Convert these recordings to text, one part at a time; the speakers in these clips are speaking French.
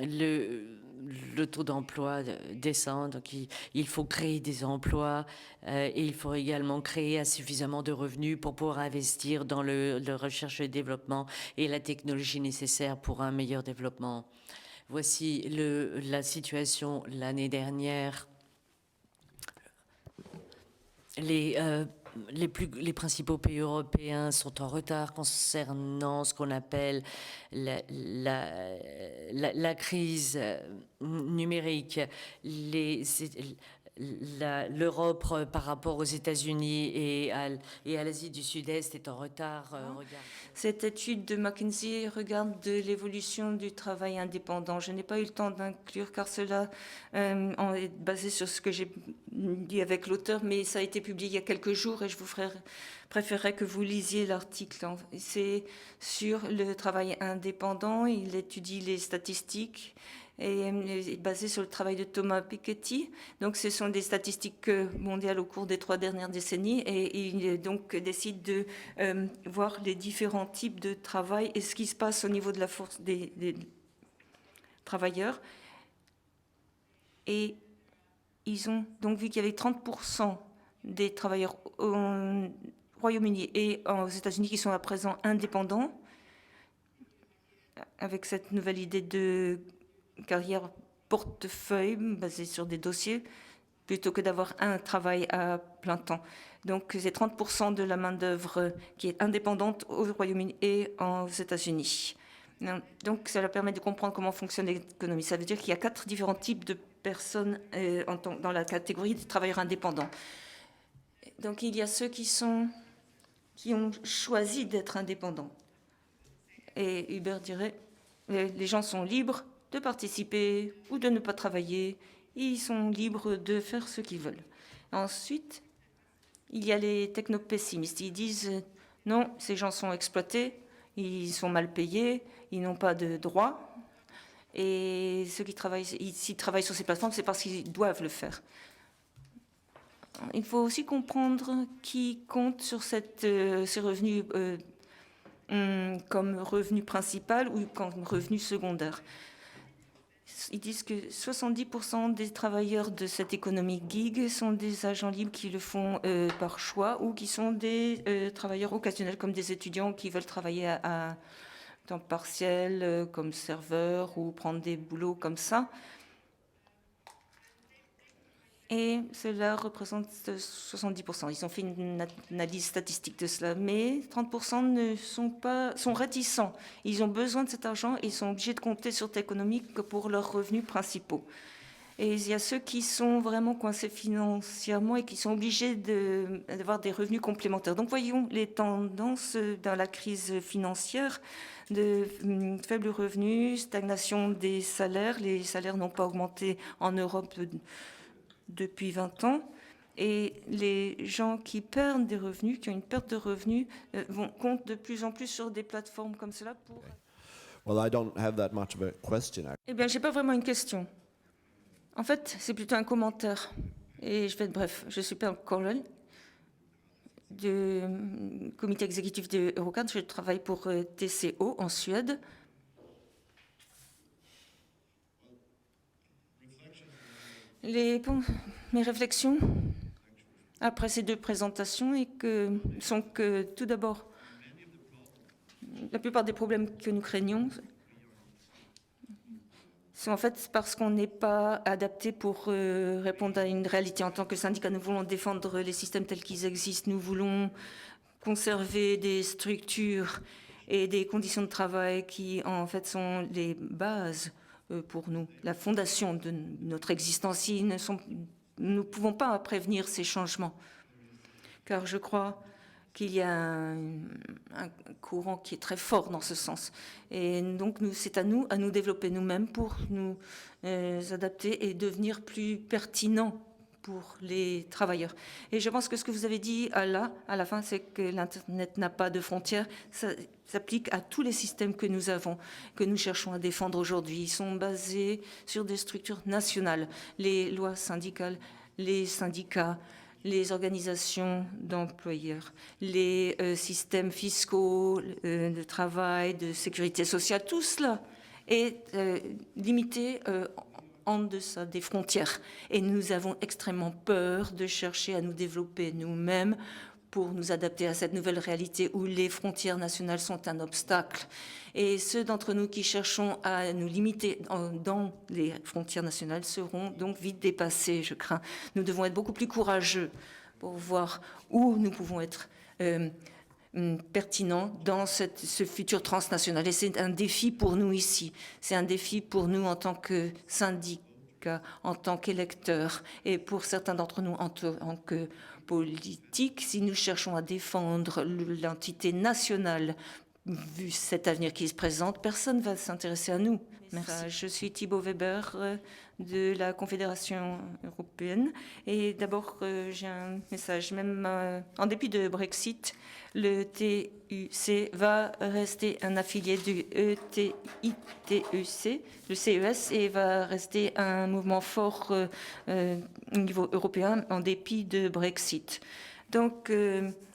le taux d'emploi descend, donc il faut créer des emplois et il faut également créer suffisamment de revenus pour pouvoir investir dans le recherche et le développement et la technologie nécessaire pour un meilleur développement. Voici la situation l'année dernière. Les principaux pays européens sont en retard concernant ce qu'on appelle la crise numérique. L'Europe par rapport aux États-Unis et à l'Asie du Sud-Est est en retard. Cette étude de McKinsey regarde de l'évolution du travail indépendant. Je n'ai pas eu le temps d'inclure car cela est basé sur ce que j'ai dit avec l'auteur, mais ça a été publié il y a quelques jours et je vous préférerais que vous lisiez l'article. C'est sur le travail indépendant. Il étudie les statistiques et est basé sur le travail de Thomas Piketty. Donc, ce sont des statistiques mondiales au cours des 3 dernières décennies et il donc décide de voir les différents types de travail et ce qui se passe au niveau de la force des travailleurs. Et ils ont donc vu qu'il y avait 30% des travailleurs au Royaume-Uni et aux États-Unis qui sont à présent indépendants avec cette nouvelle idée de carrière portefeuille basée sur des dossiers plutôt que d'avoir un travail à plein temps. Donc c'est 30% de la main-d'œuvre qui est indépendante au Royaume-Uni et aux États-Unis. Donc ça leur permet de comprendre comment fonctionne l'économie. Ça veut dire qu'il y a 4 différents types de personnes dans la catégorie des travailleurs indépendants. Donc il y a ceux qui ont choisi d'être indépendants. Et Hubert dirait, les gens sont libres de participer ou de ne pas travailler. Ils sont libres de faire ce qu'ils veulent. Ensuite, il y a les technopessimistes. Ils disent non, ces gens sont exploités, ils sont mal payés, ils n'ont pas de droits. Et ceux qui travaillent, s'ils travaillent sur ces plateformes, c'est parce qu'ils doivent le faire. Il faut aussi comprendre qui compte sur ces revenus comme revenu principal ou comme revenu secondaire. Ils disent que 70% des travailleurs de cette économie gig sont des agents libres qui le font par choix ou qui sont des travailleurs occasionnels comme des étudiants qui veulent travailler à temps partiel comme serveur ou prendre des boulots comme ça. Et cela représente 70%. Ils ont fait une analyse statistique de cela, mais 30% sont réticents. Ils ont besoin de cet argent et ils sont obligés de compter sur l'économie pour leurs revenus principaux. Et il y a ceux qui sont vraiment coincés financièrement et qui sont obligés d'avoir des revenus complémentaires. Donc voyons les tendances dans la crise financière de faibles revenus, stagnation des salaires. Les salaires n'ont pas augmenté en Europe depuis 20 ans. Et les gens qui perdent des revenus, qui ont une perte de revenus, comptent de plus en plus sur des plateformes comme cela pour... Well, I don't have that much of a question. Eh bien, j'ai pas vraiment une question. En fait, c'est plutôt un commentaire. Et je vais être bref. Je suis Per Corlel, du comité exécutif de Eurocard. Je travaille pour TCO en Suède. Mes réflexions après ces 2 présentations sont que tout d'abord, la plupart des problèmes que nous craignons sont en fait parce qu'on n'est pas adapté pour répondre à une réalité. En tant que syndicat, nous voulons défendre les systèmes tels qu'ils existent. Nous voulons conserver des structures et des conditions de travail qui, en fait, sont les bases pour nous, la fondation de notre existence. Nous ne pouvons pas prévenir ces changements, car je crois qu'il y a un courant qui est très fort dans ce sens. Et donc, c'est à nous développer nous-mêmes pour nous adapter et devenir plus pertinents pour les travailleurs. Et je pense que ce que vous avez dit à la fin, c'est que l'Internet n'a pas de frontières. Ça s'applique à tous les systèmes que nous avons, que nous cherchons à défendre aujourd'hui. Ils sont basés sur des structures nationales, les lois syndicales, les syndicats, les organisations d'employeurs, les systèmes fiscaux, de travail, de sécurité sociale, tout cela est limité en deçà des frontières. Et nous avons extrêmement peur de chercher à nous développer nous-mêmes pour nous adapter à cette nouvelle réalité où les frontières nationales sont un obstacle. Et ceux d'entre nous qui cherchons à nous limiter dans les frontières nationales seront donc vite dépassés, je crains. Nous devons être beaucoup plus courageux pour voir où nous pouvons être pertinents dans ce futur transnational. Et c'est un défi pour nous ici. C'est un défi pour nous en tant que syndicats, en tant qu'électeurs, et pour certains d'entre nous en tant que politiques, si nous cherchons à défendre l'entité nationale, vu cet avenir qui se présente, personne ne va s'intéresser à nous. Merci. Je suis Thibaut Weber de la Confédération européenne. Et d'abord, j'ai un message. Même en dépit de Brexit, le TUC va rester un affilié du ETITEC, le CES, et va rester un mouvement fort au niveau européen en dépit de Brexit. Donc,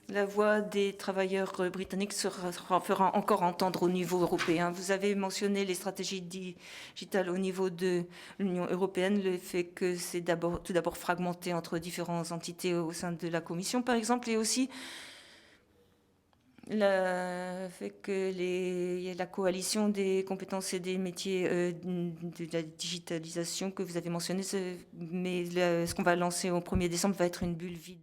la voix des travailleurs britanniques se fera encore entendre au niveau européen. Vous avez mentionné les stratégies digitales au niveau de l'Union européenne, le fait que c'est tout d'abord fragmenté entre différentes entités au sein de la Commission, par exemple, et aussi le fait que y a la coalition des compétences et des métiers de la digitalisation que vous avez mentionné, mais ce qu'on va lancer au 1er décembre va être une bulle vide.